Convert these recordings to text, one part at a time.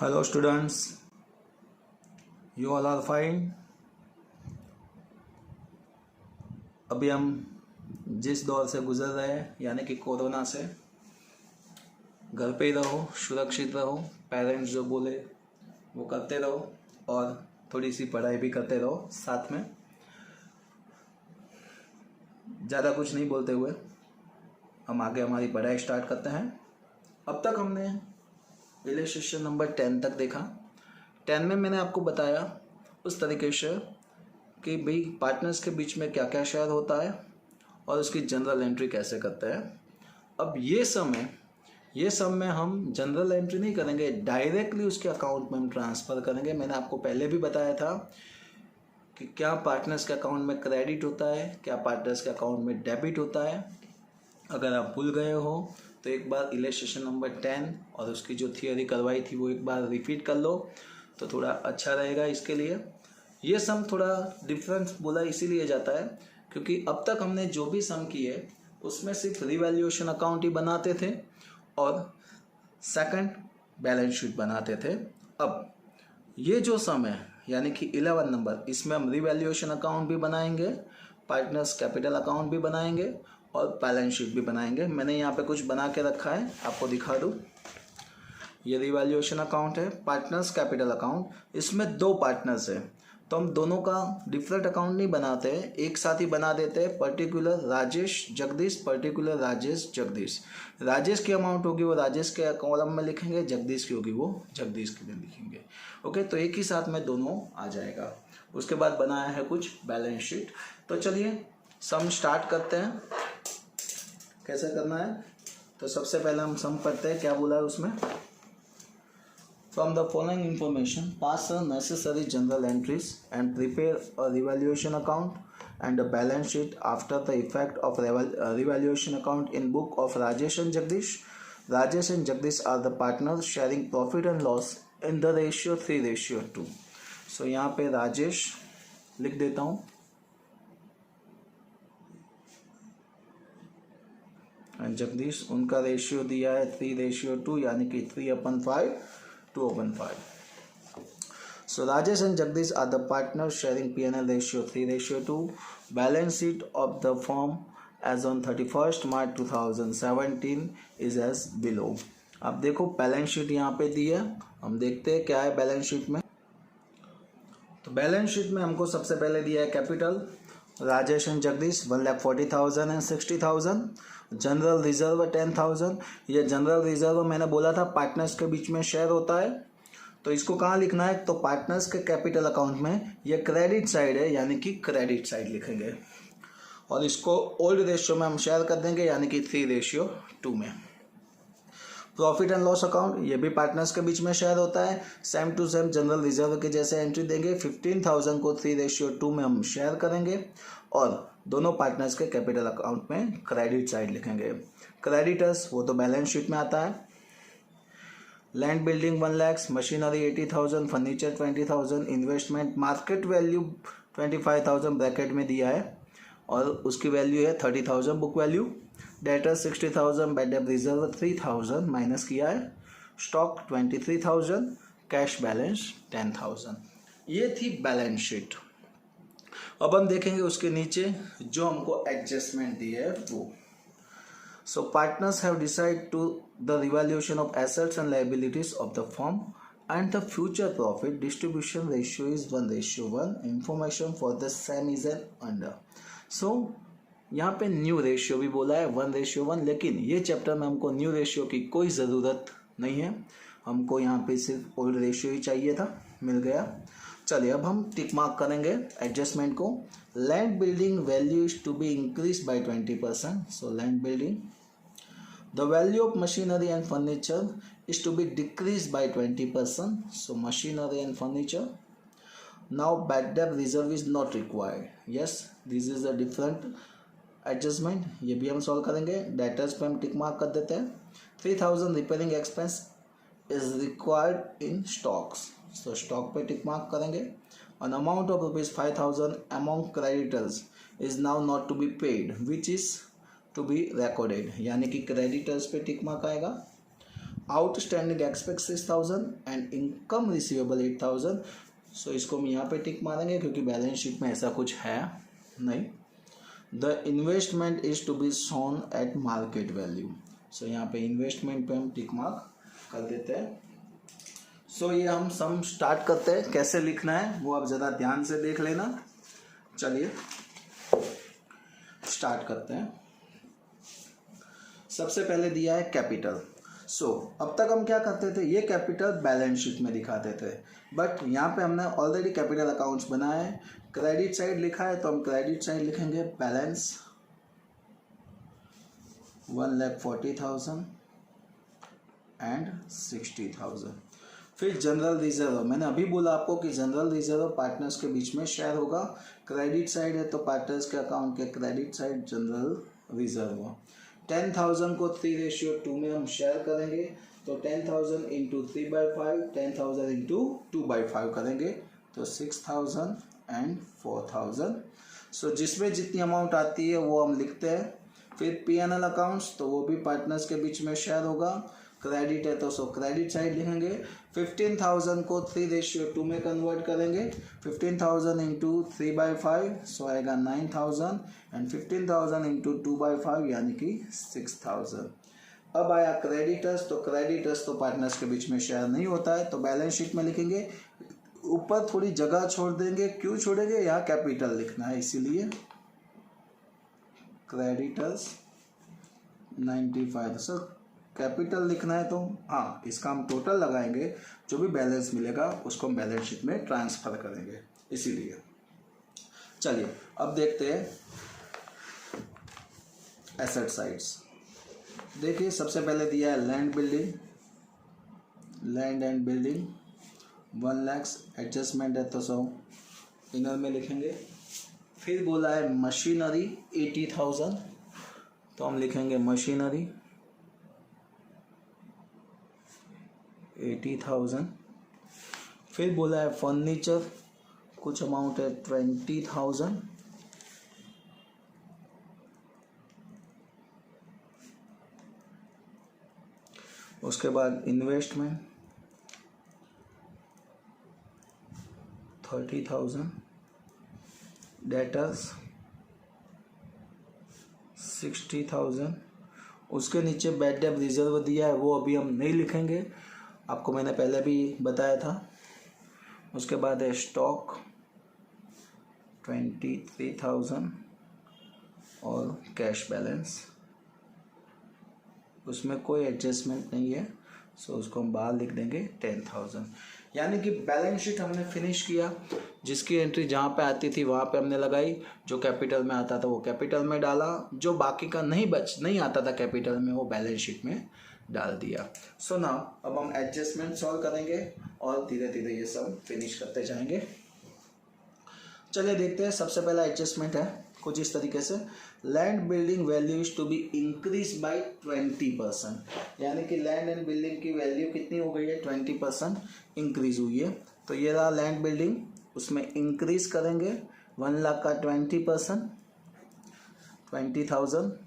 Hello students, you all are fine। अभी हम जिस दौर से गुजर रहे हैं यानी कि कोरोना से, घर पे ही रहो, सुरक्षित रहो, पेरेंट्स जो बोले वो करते रहो और थोड़ी सी पढ़ाई भी करते रहो साथ में। ज़्यादा कुछ नहीं बोलते हुए हम आगे हमारी पढ़ाई स्टार्ट करते हैं। अब तक हमने इलस्ट्रेशन नंबर 10 तक देखा। 10 में मैंने आपको बताया उस तरीके से कि भाई पार्टनर्स के बीच में क्या क्या शेयर होता है और उसकी जनरल एंट्री कैसे करते हैं। अब ये सब में हम जनरल एंट्री नहीं करेंगे, डायरेक्टली उसके अकाउंट में हम ट्रांसफ़र करेंगे। मैंने आपको पहले भी बताया था कि क्या पार्टनर्स के अकाउंट में क्रेडिट होता है, क्या पार्टनर्स के अकाउंट में डेबिट होता है। अगर आप भूल गए हो तो एक बार इलस्ट्रेशन नंबर 10 और उसकी जो थियोरी करवाई थी वो एक बार रिपीट कर लो तो थोड़ा अच्छा रहेगा। इसके लिए ये सम थोड़ा डिफरेंस बोला इसीलिए जाता है क्योंकि अब तक हमने जो भी सम किए उसमें सिर्फ रिवैल्यूएशन अकाउंट ही बनाते थे और सेकंड बैलेंस शीट बनाते थे। अब ये जो सम है यानी कि 11 नंबर, इसमें हम रिवैल्यूएशन अकाउंट भी बनाएंगे, पार्टनर्स कैपिटल अकाउंट भी बनाएंगे और बैलेंस शीट भी बनाएंगे। मैंने यहाँ पे कुछ बना के रखा है, आपको दिखा दूँ। ये रिवैल्यूएशन अकाउंट है, पार्टनर्स कैपिटल अकाउंट। इसमें दो पार्टनर्स है तो हम दोनों का डिफरेंट अकाउंट नहीं बनाते हैं, एक साथ ही बना देते हैं। Particular Rajesh Jagdish, particular Rajesh Jagdish. राजेश की अमाउंट होगी वो राजेश के कॉलम में लिखेंगे, जगदीश की होगी वो जगदीश के लिए लिखेंगे। ओके, तो एक ही साथ में दोनों आ जाएगा। उसके बाद बनाया है कुछ बैलेंस शीट। तो चलिए सम स्टार्ट करते हैं। कैसे करना है तो सबसे पहले हम सम करते हैं। क्या बोला है उसमें, from the following information pass the necessary journal entries and prepare a revaluation account and a balance sheet after the effect of revaluation account in book of Rajesh and Jagdish. Rajesh and Jagdish are the partners sharing profit and loss in the ratio 3:2। So यहाँ पे राजेश लिख देता हूँ and Jagdish, उनका ratio दिया है 3:2 यानी कि 3/5 2/5। So Rajesh and Jagdish are the partners sharing P&L ratio 3:2. Balance sheet of the firm as on 31st March 2017 is as below। अब देखो बैलेंस शीट यहाँ पे दी है, हम देखते हैं क्या है बैलेंस शीट में। तो बैलेंस शीट में हमको सबसे पहले दिया है capital Rajesh and Jagdish 1,40,000 and 60,000। General reserve 10,000। ये जनरल रिजर्व मैंने बोला था पार्टनर्स के बीच में शेयर होता है, तो इसको कहाँ लिखना है तो पार्टनर्स के कैपिटल अकाउंट में। ये क्रेडिट साइड है यानी कि क्रेडिट साइड लिखेंगे और इसको ओल्ड रेशियो में हम शेयर कर देंगे यानी कि 3:2 में। प्रॉफिट एंड लॉस अकाउंट ये भी पार्टनर्स के बीच में शेयर होता है, same to same general reserve के जैसे एंट्री देंगे। 15,000 को 3:2 में हम शेयर करेंगे और दोनों पार्टनर्स के कैपिटल अकाउंट में क्रेडिट साइड लिखेंगे। क्रेडिटर्स वो तो बैलेंस शीट में आता है। Land building 1 lakh, machinery 80,000, furniture 20,000, investment market value 25,000 bracket में दिया है और उसकी वैल्यू है 30,000 book value. Debtor 60,000, bad debt reserve 3,000 minus किया है, स्टॉक 23,000, कैश बैलेंस 10,000। ये थी बैलेंस शीट। अब हम देखेंगे उसके नीचे जो हमको एडजस्टमेंट दी है वो। So partners have decided to the revaluation of assets and liabilities of the firm and the future profit distribution ratio is 1:1. Information for the same is under. So यहाँ पे न्यू रेशियो भी बोला है 1:1, लेकिन ये chapter में हमको new ratio की कोई ज़रूरत नहीं है, हमको यहाँ पे सिर्फ ओल्ड रेशियो ही चाहिए था, मिल गया। चलिए अब हम टिक मार्क करेंगे एडजस्टमेंट को। Land building value is to be increase by 20%। So land building. The value of machinery and furniture is to be decreased by 20%. So machinery and furniture. Now bad debt reserve is not required. Yes, this is a different adjustment. ये भी हम solve करेंगे। Debtors पे हम tick mark कर देते हैं। 3,000 repairing expense is required in stocks. So stock पे टिक मार्क करेंगे। An amount of ₹5,000 among creditors is now not to be paid, which is to be recorded यानी कि क्रेडिटर्स पे टिक मार्क आएगा। Outstanding expect 6,000 and income receivable 8,000। So इसको हम यहाँ पे टिक मारेंगे क्योंकि बैलेंस शीट में ऐसा कुछ है नहीं। The investment is to be shown at market value. So यहाँ पे इन्वेस्टमेंट पे हम टिक मार्क कर देते हैं। सो ये हम सम स्टार्ट करते हैं, कैसे लिखना है वो आप ज़रा ध्यान से देख लेना। चलिए स्टार्ट करते हैं। सबसे पहले दिया है कैपिटल। सो अब तक हम क्या करते थे, ये कैपिटल बैलेंस शीट में दिखाते थे, बट यहाँ पे हमने ऑलरेडी कैपिटल अकाउंट्स बनाए हैं। क्रेडिट साइड लिखा है तो हम क्रेडिट साइड लिखेंगे बैलेंस 1,40,000 एंड 60,000। फिर जनरल रिजर्व, मैंने अभी बोला आपको कि जनरल रिजर्व पार्टनर्स के बीच में शेयर होगा। क्रेडिट साइड है तो पार्टनर्स के अकाउंट के क्रेडिट साइड जनरल रिजर्व। 10,000 को 3:2 में हम शेयर करेंगे तो 10,000 इंटू 3/5, 10,000 इंटू 2/5 करेंगे तो 6,000 एंड 4,000। सो जिसमें जितनी अमाउंट आती है वो हम लिखते हैं। फिर P&L अकाउंट्स तो वो भी पार्टनर्स के बीच में शेयर होगा। क्रेडिट है तो क्रेडिट साइड लिखेंगे। 15,000 को 3:2 में कन्वर्ट करेंगे। 15,000 इंटू 3/5 सो आएगा 9,000 एंड 15,000 इंटू 2/5 यानी कि 6,000। अब आया क्रेडिटर्स, तो क्रेडिटर्स तो पार्टनर्स के बीच में शेयर नहीं होता है तो बैलेंस शीट में लिखेंगे। ऊपर थोड़ी जगह छोड़ देंगे, क्यों छोड़ेंगे, यहाँ कैपिटल लिखना है इसीलिए क्रेडिटर्स 95। सर कैपिटल लिखना है तो हाँ, इसका हम टोटल लगाएंगे, जो भी बैलेंस मिलेगा उसको हम बैलेंस शीट में ट्रांसफर करेंगे इसीलिए। चलिए अब देखते हैं एसेट साइड्स। देखिए सबसे पहले दिया है land and building 1 lakh, adjustment है तो 100 इनर में लिखेंगे। फिर बोला है मशीनरी 80,000 तो हम लिखेंगे मशीनरी 80,000। फिर बोला है फर्नीचर, कुछ अमाउंट है 20,000। उसके बाद इन्वेस्टमेंट 30,000, डेटर्स 60,000। उसके नीचे बैड डेट रिजर्व दिया है वो अभी हम नहीं लिखेंगे, आपको मैंने पहले भी बताया था। उसके बाद है स्टॉक 23,000 और कैश बैलेंस, उसमें कोई एडजस्टमेंट नहीं है सो उसको हम बाहर लिख देंगे 10,000। यानी कि बैलेंस शीट हमने फिनिश किया, जिसकी एंट्री जहाँ पे आती थी वहाँ पे हमने लगाई, जो कैपिटल में आता था वो कैपिटल में डाला, जो बाकी का नहीं आता था कैपिटल में वो बैलेंस शीट में डाल दिया। सो नाउ अब हम एडजस्टमेंट सॉल्व करेंगे और धीरे धीरे ये सब फिनिश करते जाएंगे। चलिए देखते हैं। सबसे पहला एडजस्टमेंट है कुछ इस तरीके से, land building value is to be increase by 20%, यानी कि लैंड एंड बिल्डिंग की वैल्यू कितनी हो गई है, 20% इंक्रीज हुई है। तो ये रहा लैंड बिल्डिंग, उसमें इंक्रीज करेंगे 1 लाख का 20%, 20,000।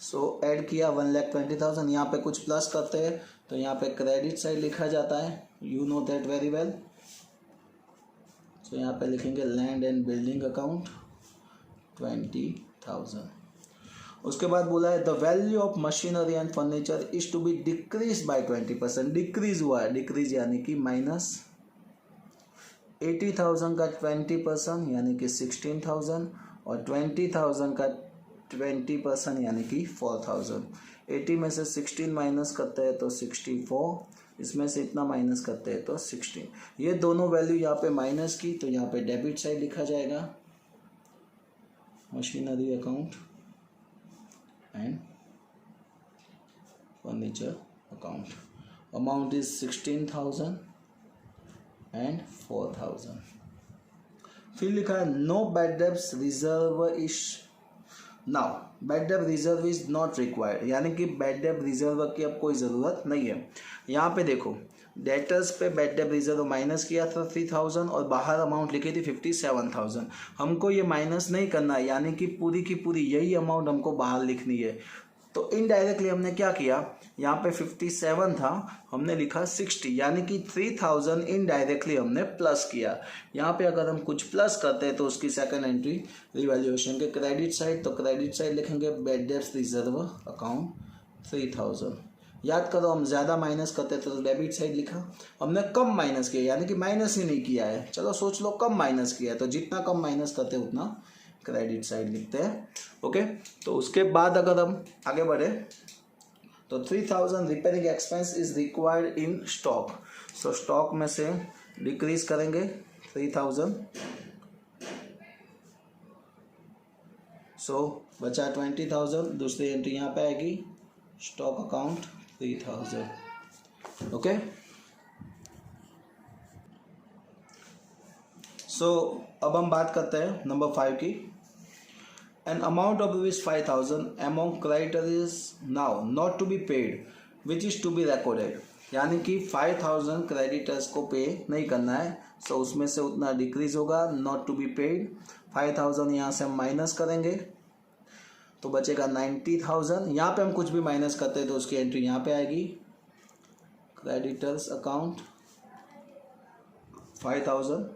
सो ऐड किया 1,20,000। यहाँ पे कुछ प्लस करते हैं तो यहाँ पे क्रेडिट साइड लिखा जाता है, you know that very well. तो यहाँ पे लिखेंगे लैंड एंड बिल्डिंग अकाउंट 20,000। उसके बाद बोला है the value of machinery and furniture is to be decrease by 20%। Decrease हुआ है, डिक्रीज यानी कि माइनस 80,000 का 20% यानी कि 16,000 और 20,000 का 20% यानी कि 4,000। 80 में से 16 माइनस करते हैं तो 64, इसमें से इतना माइनस करते हैं तो 16। ये दोनों वैल्यू यहाँ पे माइनस की तो यहाँ पे डेबिट साइड लिखा जाएगा machinery account and furniture account. Amount is 16,000 and 4,000। फिर लिखा है no bad debts reserve is now, bad डेब्ट रिजर्व इज नॉट रिक्वायर्ड, यानी कि बैड डेब्ट रिजर्व की अब कोई ज़रूरत नहीं है। यहाँ पे देखो डेटर्स पे बैड डेब्ट रिजर्व माइनस किया था 3,000 और बाहर अमाउंट लिखी थी 57,000। हमको ये माइनस नहीं करना है, यानी कि पूरी की पूरी यही अमाउंट हमको बाहर लिखनी है। तो इनडायरेक्टली हमने क्या किया, यहाँ पे 57 था, हमने लिखा 60, यानी कि 3000 इनडायरेक्टली हमने प्लस किया। यहाँ पे अगर हम कुछ प्लस करते हैं तो उसकी सेकंड एंट्री रिवैल्यूएशन के क्रेडिट साइड, तो क्रेडिट साइड लिखेंगे बैड डेब्ट्स रिजर्व अकाउंट 3000। याद करो हम ज़्यादा माइनस करते थे तो डेबिट साइड लिखा, हमने कम माइनस किया यानी कि माइनस ही नहीं किया है, चलो सोच लो कम माइनस किया है, तो जितना कम माइनस करते उतना क्रेडिट साइड लिखते हैं। ओके, तो उसके बाद अगर हम आगे बढ़े तो 3000 repairing expense is required in stock, so stock में से डिक्रीज करेंगे 3000, सो बचा 20,000, दूसरी एंट्री यहाँ पे आएगी स्टॉक अकाउंट 3000। ओके, सो अब हम बात करते हैं नंबर 5 की। An amount of rupees 5,000 among creditors is now not to be paid, which is to be recorded, यानी कि 5,000 क्रेडिटर्स को पे नहीं करना है, सो उसमें से उतना डिक्रीज होगा, नॉट टू बी पेड। 5,000 यहाँ से हम माइनस करेंगे तो बचेगा 90,000। यहाँ पे हम कुछ भी माइनस करते हैं तो उसकी एंट्री यहाँ पे आएगी क्रेडिटर्स अकाउंट 5,000।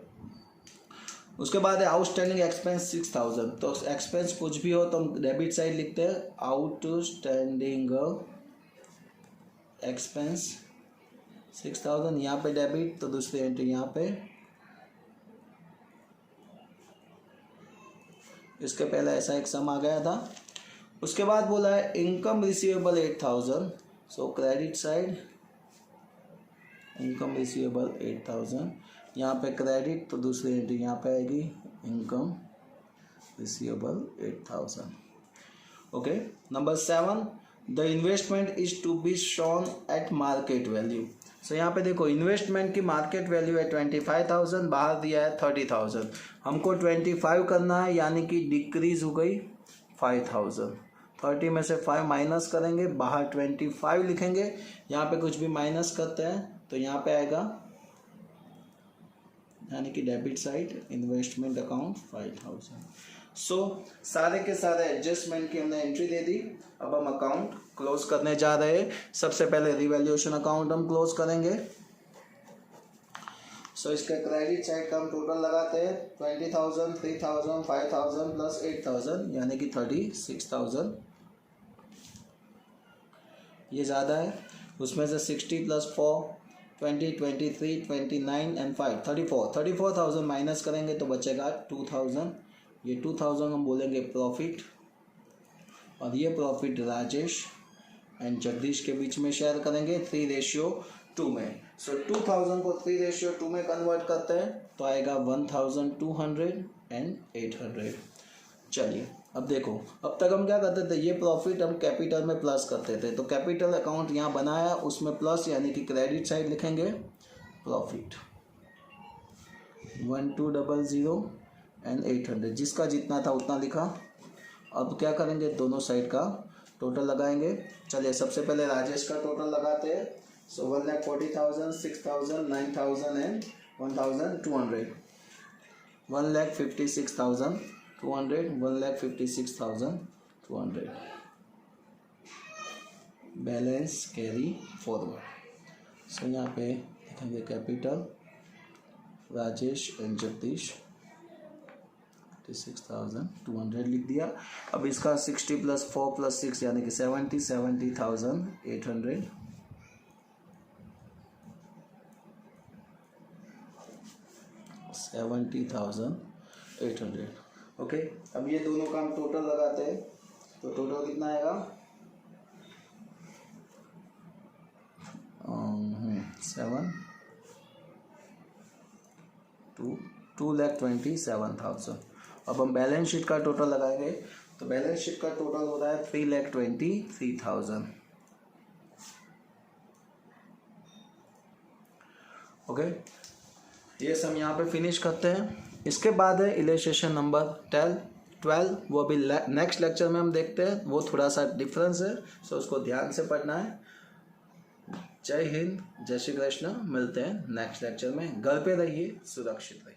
उसके बाद है आउटस्टैंडिंग एक्सपेंस 6,000, तो एक्सपेंस कुछ भी हो तो हम डेबिट साइड लिखते हैं आउटस्टैंडिंग एक्सपेंस 6,000, यहाँ पे डेबिट, तो दूसरी एंट्री यहाँ पे, इसके पहले ऐसा एक सम आ गया था। उसके बाद बोला है इनकम रिसीवेबल 8,000, सो क्रेडिट साइड इनकम रिसीवेबल 8,000, यहाँ पे क्रेडिट, तो दूसरी एंट्री यहाँ पे आएगी income receivable 8,000। Okay, number 7, the investment is to be shown at market value, so यहाँ पे देखो इन्वेस्टमेंट की मार्केट वैल्यू है 25,000, बाहर दिया है 30,000, हमको 25 करना है यानी कि डिक्रीज हो गई 5,000, 30 में से 5 माइनस करेंगे, बाहर 25 लिखेंगे, यहाँ पे कुछ भी माइनस करते हैं तो यहाँ पे आएगा यानी कि डेबिट साइड इन्वेस्टमेंट अकाउंट 5,000। सो सारे के सारे एडजस्टमेंट की हमने एंट्री दे दी। अब हम अकाउंट क्लोज करने जा रहे हैं। सबसे पहले रिवैल्यूएशन अकाउंट हम क्लोज करेंगे। सो इसके क्रेडिट साइड का हम टोटल लगाते हैं 20,000, 3,000, 5,000 प्लस 8,000 यानी कि 36,000। ये ज़्यादा है, उसमें से 60 प्लस 4 20, 23, 29 एंड 5 34,000 माइनस करेंगे तो बचेगा 2,000। ये 2,000 हम बोलेंगे प्रॉफिट, और ये प्रॉफिट राजेश एंड जगदीश के बीच में शेयर करेंगे 3:2 में। सो 2,000 को 3:2 में कन्वर्ट करते हैं तो आएगा 1,200 एंड 800। चलिए अब देखो, अब तक हम क्या करते थे, ये प्रॉफिट हम कैपिटल में प्लस करते थे, तो कैपिटल अकाउंट यहाँ बनाया, उसमें प्लस यानी कि क्रेडिट साइड लिखेंगे प्रॉफिट 1,200 एंड 800, जिसका जितना था उतना लिखा। अब क्या करेंगे, दोनों साइड का टोटल लगाएंगे। चलिए सबसे पहले राजेश का टोटल लगाते हैं। सो 1,40,000, 6,000, 9,000 एंड 1,200, 1,56,200, 1,56,200 बैलेंस कैरी फॉरवर्ड। सो यहाँ पे लिखेंगे कैपिटल राजेश एंड जगदीश 56,200 लिख दिया। अब इसका 60 प्लस 4 प्लस 6 यानी कि 70,800 70,800। ओके, अब ये दोनों का हम टोटल लगाते हैं तो टोटल कितना आएगा 2,27,000। अब हम बैलेंस शीट का टोटल लगाएंगे तो बैलेंस शीट का टोटल हो रहा है 3,23,000। ओके, ये सब यहाँ पे फिनिश करते हैं। इसके बाद है इलस्ट्रेशन नंबर 12, वो भी नेक्स्ट लेक्चर में हम देखते हैं, वो थोड़ा सा डिफरेंस है, सो उसको ध्यान से पढ़ना है। जय हिंद, जय श्री कृष्ण, मिलते हैं नेक्स्ट लेक्चर में। घर पे रहिए, सुरक्षित रहिए।